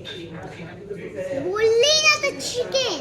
बोलले ही ना तो chicken.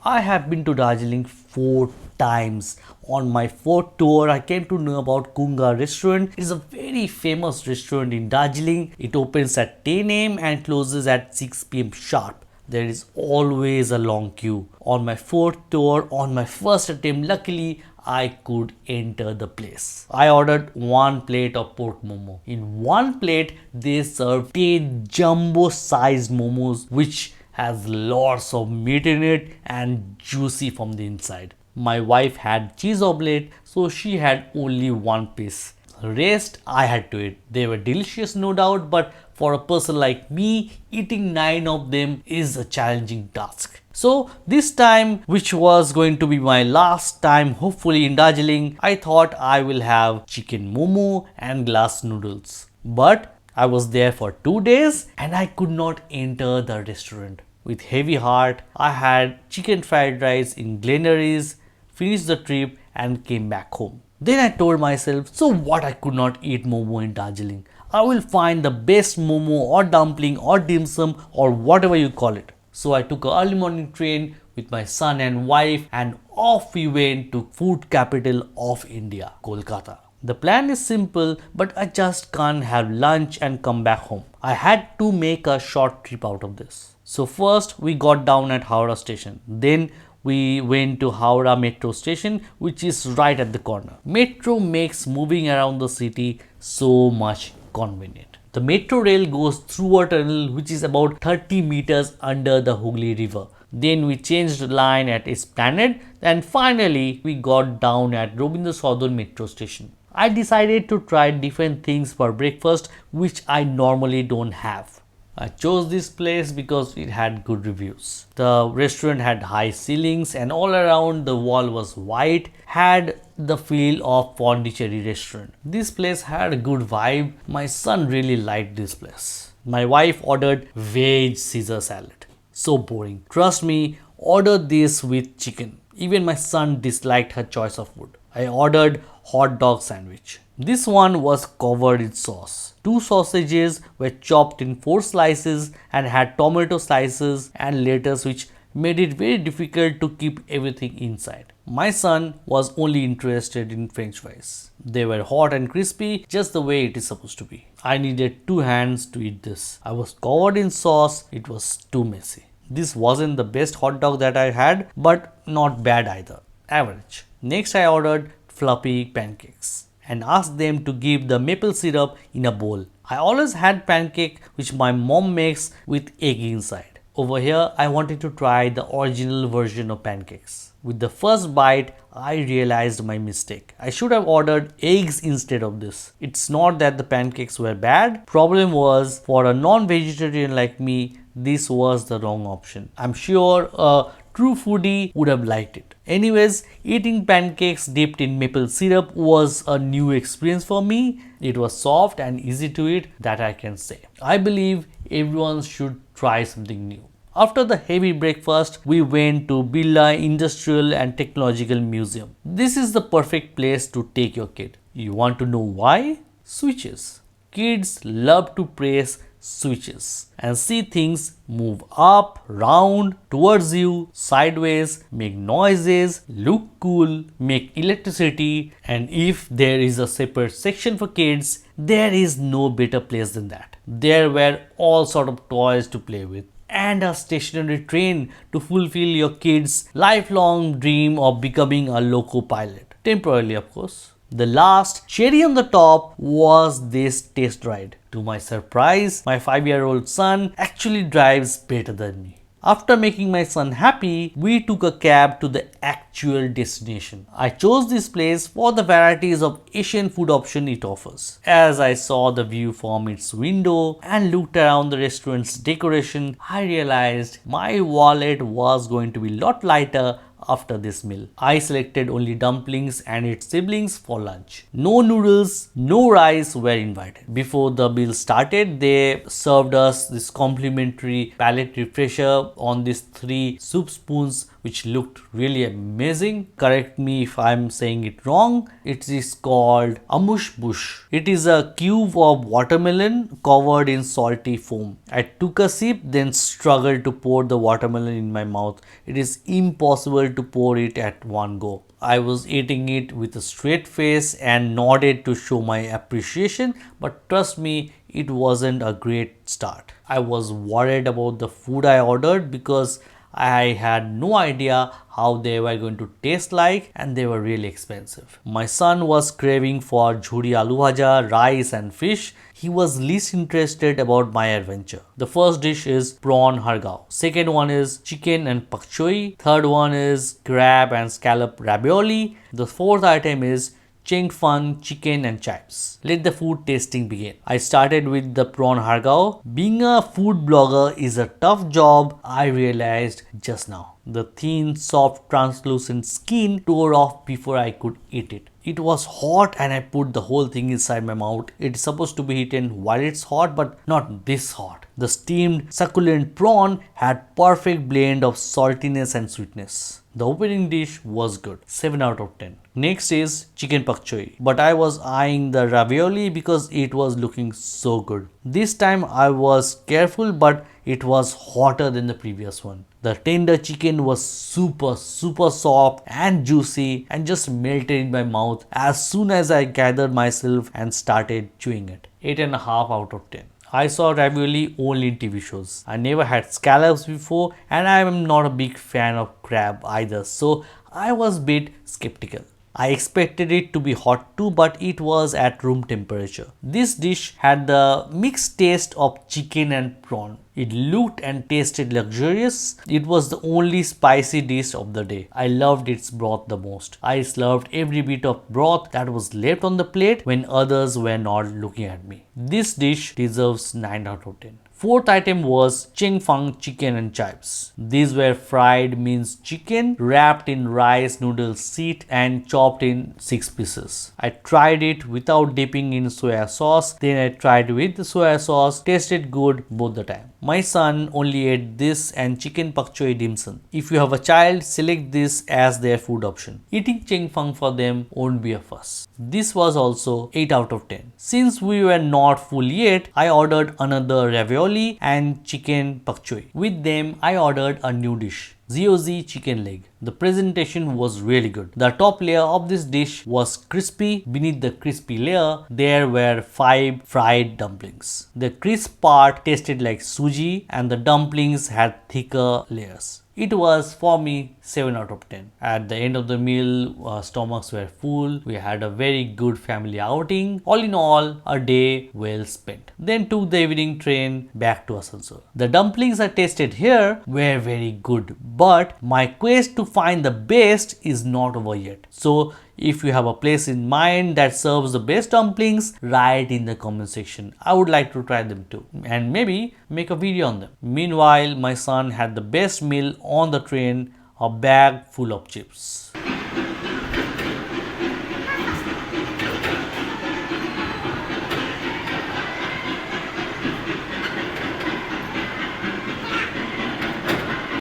I have been to Darjeeling 4 times. On my fourth tour, I came to know about Kunga restaurant. It is a very famous restaurant in Darjeeling. It opens at 10 a.m. and closes at 6 p.m. sharp. There is always a long queue. On my fourth tour, on my first attempt, luckily I could enter the place. I ordered one plate of pork momo. In one plate, they served 10 jumbo sized momos, which has lots of meat in it and juicy from the inside. My wife had cheese omelette, so she had only one piece. Rest I had to eat. They were delicious, no doubt, but for a person like me, eating 9 of them is a challenging task. So, this time, which was going to be my last time, hopefully in Darjeeling, I thought I will have chicken momo and glass noodles. But I was there for 2 days and I could not enter the restaurant. With heavy heart, I had chicken fried rice in Glenaries, finished the trip and came back home. Then I told myself, so what, I could not eat momo in Darjeeling. I will find the best momo or dumpling or dim sum or whatever you call it. So I took an early morning train with my son and wife and off we went to food capital of India, Kolkata. The plan is simple, but I just can't have lunch and come back home. I had to make a short trip out of this. So first we got down at Howrah station. Then we went to Howrah metro station, which is right at the corner. Metro makes moving around the city so much convenient. The metro rail goes through a tunnel which is about 30 meters under the Hooghly river. Then we changed line at Esplanade and finally we got down at Rabindra Sadan metro station. I decided to try different things for breakfast which I normally don't have. I chose this place because it had good reviews. The restaurant had high ceilings and all around the wall was white, had the feel of Pondicherry restaurant. This place had a good vibe. My son really liked this place. My wife ordered veg Caesar salad. So boring. Trust me, order this with chicken. Even my son disliked her choice of food. I ordered hot dog sandwich. This one was covered in sauce. Two sausages were chopped in 4 slices and had tomato slices and lettuce, which made it very difficult to keep everything inside. My son was only interested in french fries. They were hot and crispy, just the way it is supposed to be. I needed 2 hands to eat this. I was covered in sauce, it was too messy. This wasn't the best hot dog that I had, but not bad either. Average. Next, I ordered fluffy pancakes and asked them to give the maple syrup in a bowl. I always had pancake which my mom makes with egg inside. Over here, I wanted to try the original version of pancakes. With the first bite, I realized my mistake. I should have ordered eggs instead of this. It's not that the pancakes were bad. Problem was, for a non-vegetarian like me, this was the wrong option. I'm sure a true foodie would have liked it. Anyways, eating pancakes dipped in maple syrup was a new experience for me. It was soft and easy to eat, that I can say. I believe everyone should try something new. After the heavy breakfast, we went to Birla Industrial and Technological Museum. This is the perfect place to take your kid. You want to know why? Switches. Kids love to press switches and see things move up, round, towards you, sideways, make noises, look cool, make electricity, and if there is a separate section for kids, there is no better place than that. There were all sort of toys to play with and a stationary train to fulfill your kid's lifelong dream of becoming a loco pilot. Temporarily, of course. The last cherry on the top was this test ride. To my surprise, my 5-year-old son actually drives better than me. After making my son happy, we took a cab to the actual destination. I chose this place for the varieties of Asian food option it offers. As I saw the view from its window and looked around the restaurant's decoration, I realized my wallet was going to be a lot lighter after this meal. I selected only dumplings and its siblings for lunch. No noodles, no rice were invited. Before the meal started, they served us this complimentary palate refresher on these 3 soup spoons which looked really amazing. Correct me if I'm saying it wrong. It is called Amush Bush. It is a cube of watermelon covered in salty foam. I took a sip, then struggled to pour the watermelon in my mouth. It is impossible to pour it at one go. I was eating it with a straight face and nodded to show my appreciation, but trust me, it wasn't a great start. I was worried about the food I ordered because I had no idea how they were going to taste like, and they were really expensive. My son was craving for jhuri aloo bhaja, rice and fish. He was least interested about my adventure. The first dish is prawn hargao. Second one is chicken and pak choi. Third one is crab and scallop ravioli. The fourth item is cheng fang, chicken and chives. Let the food tasting begin. I started with the prawn hargao. Being a food blogger is a tough job, I realized just now. The thin, soft, translucent skin tore off before I could eat it. It was hot and I put the whole thing inside my mouth. It's supposed to be eaten while it's hot, but not this hot. The steamed succulent prawn had perfect blend of saltiness and sweetness. The opening dish was good, 7 out of 10. Next is chicken pak choi, but I was eyeing the ravioli because it was looking so good. This time I was careful, but it was hotter than the previous one. The tender chicken was super soft and juicy and just melted in my mouth as soon as I gathered myself and started chewing it. 8.5 out of 10. I saw ravioli only in TV shows. I never had scallops before and I am not a big fan of crab either, so I was a bit skeptical. I expected it to be hot too, but it was at room temperature. This dish had the mixed taste of chicken and prawn. It looked and tasted luxurious. It was the only spicy dish of the day. I loved its broth the most. I slurped every bit of broth that was left on the plate when others were not looking at me. This dish deserves 9 out of 10. Fourth item was cheng fang chicken and chives. These were fried minced chicken wrapped in rice noodle seed and chopped in 6 pieces. I tried it without dipping in soya sauce. Then I tried with the soya sauce. Tasted good both the time. My son only ate this and chicken pak choi dim sum. If you have a child, select this as their food option. Eating cheng fang for them won't be a fuss. This was also 8 out of 10. Since we were not full yet, I ordered another ravioli and chicken pak choi. With them, I ordered a new dish, ZOZ chicken leg. The presentation was really good. The top layer of this dish was crispy. Beneath the crispy layer, there were 5 fried dumplings. The crisp part tasted like suji and the dumplings had thicker layers. It was for me 7 out of 10. At the end of the meal, our stomachs were full. We had a very good family outing. All in all, a day well spent. Then took the evening train back to Asansol. The dumplings I tasted here were very good, but my quest to find the best is not over yet. So if you have a place in mind that serves the best dumplings, write in the comment section. I would like to try them too and maybe make a video on them. Meanwhile, my son had the best meal on the train, a bag full of chips.